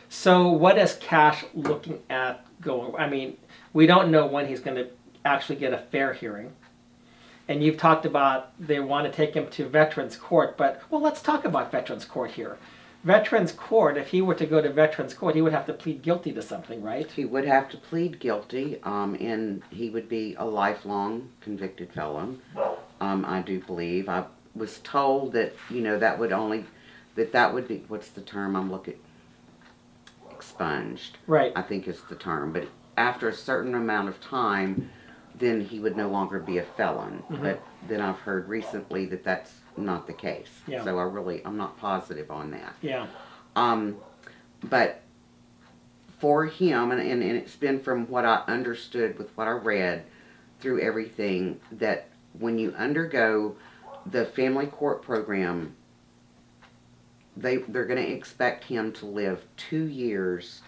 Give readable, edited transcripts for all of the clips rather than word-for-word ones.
So what is Cash looking at going? I mean, we don't know when he's going to actually get a fair hearing. And you've talked about they want to take him to Veterans Court, but well, let's talk about Veterans Court here. Veterans Court, if he were to go to Veterans Court, he would have to plead guilty to something, right? He would have to plead guilty, and he would be a lifelong convicted felon. I do believe. I was told that that would be, what's the term I'm looking, expunged. Right. I think is the term. But after a certain amount of time, then he would no longer be a felon. Mhm. But then I've heard recently that that's not the case. Yeah. So I'm not positive on that. Yeah. But for him, and it's been from what I understood with what I read through everything, that when you undergo the family court program, they're going to expect him to live 2 years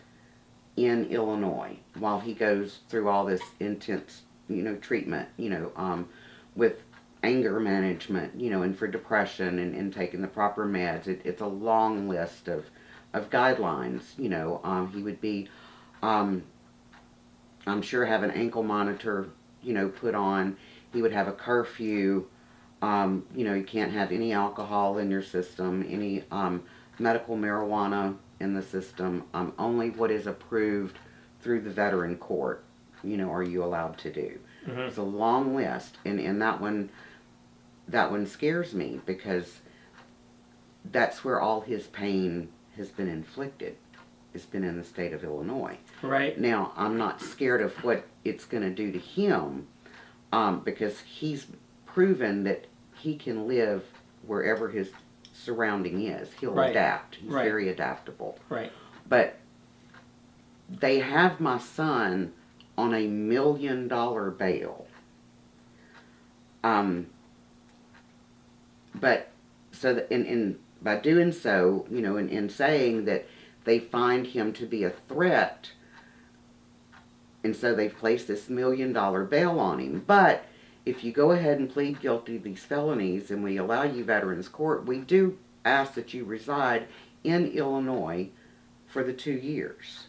in Illinois while he goes through all this intense, treatment, with anger management, and for depression and taking the proper meds. It's a long list of guidelines. He would be, I'm sure, have an ankle monitor, put on. He would have a curfew. You can't have any alcohol in your system, any medical marijuana in the system. Only what is approved through the veteran court, are you allowed to do. Mm-hmm. It's a long list, and that one scares me, because that's where all his pain has been inflicted. It's been in the state of Illinois. Right. Now, I'm not scared of what it's going to do to him, because he's proven that he can live wherever his surrounding is. He'll Right. adapt. He's Right. very adaptable. Right. But they have my son on $1 million bail. But so that in by doing so, in saying that they find him to be a threat, and so they've placed this $1 million bail on him. But if you go ahead and plead guilty to these felonies and we allow you Veterans Court, we do ask that you reside in Illinois for the 2 years.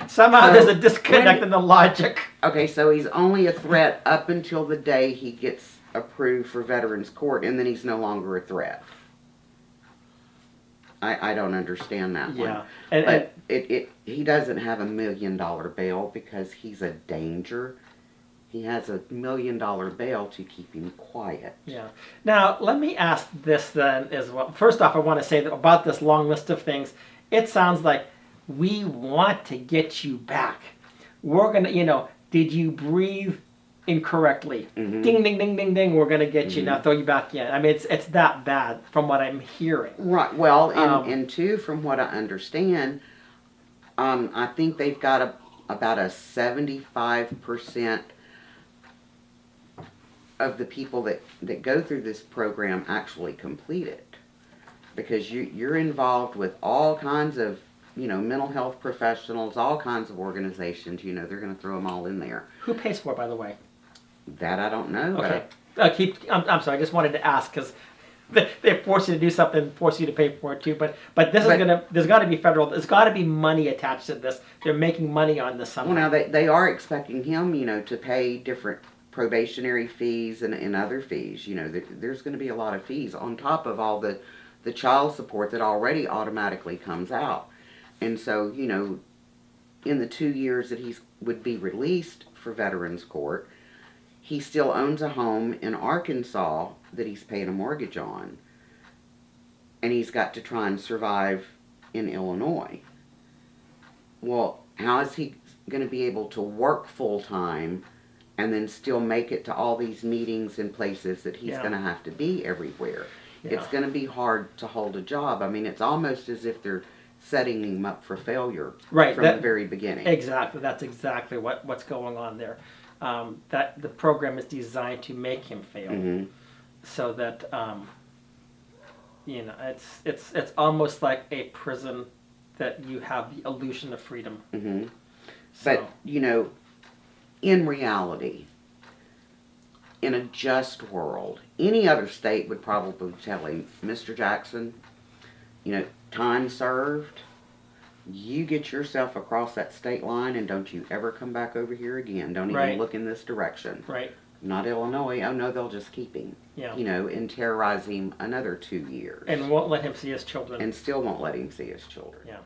Somehow So, there's a disconnect in the logic. Okay, so he's only a threat up until the day he gets approved for Veterans Court, and then he's no longer a threat. I don't understand that one. Yeah. And But he doesn't have $1 million bail because he's a danger. He has $1 million bail to keep him quiet. yeah. Now, let me ask this then as well. First off, I want to say that about this long list of things, it sounds like we want to get you back. We're going to, did you breathe incorrectly? Mhm. Ding, ding, ding, ding, ding. We're going to get you. Mhm. Now throw you back in. I mean, it's that bad from what I'm hearing. Right. Well, Um, and two, from what I understand, I think they've got about a 75% of the people that go through this program actually complete it, because you're involved with all kinds of mental health professionals, all kinds of organizations. They're going to throw them all in there. Who pays for it, by the way? That I don't know. Okay. I'm sorry. I just wanted to ask because they force you to do something, force you to pay for it too. But this is gonna. There's got to be federal. There's got to be money attached to this. They're making money on this somehow. Well, now they are expecting him, to pay different probationary fees and other fees. There's going to be a lot of fees on top of all the child support that already automatically comes out. And so, in the 2 years that he would be released for Veterans Court, he still owns a home in Arkansas that he's paying a mortgage on. And he's got to try and survive in Illinois. Well, how is he going to be able to work full time and then still make it to all these meetings and places that he's going to have to be everywhere? Yeah. It's going to be hard to hold a job. I mean, it's almost as if they're setting him up for failure Right, from the very beginning. Exactly. That's exactly what's going on there. That the program is designed to make him fail, Mm-hmm. so that it's almost like a prison that you have the illusion of freedom. Mm-hmm. So, But, in reality, in a just world, any other state would probably tell him, Mr. Jackson, time served, you get yourself across that state line and don't you ever come back over here again. Don't even Right. look in this direction. Right. Not Illinois. Oh no, they'll just keep him. Yeah. You know, and terrorize him another 2 years. And won't let him see his children. And still won't let him see his children. Yeah.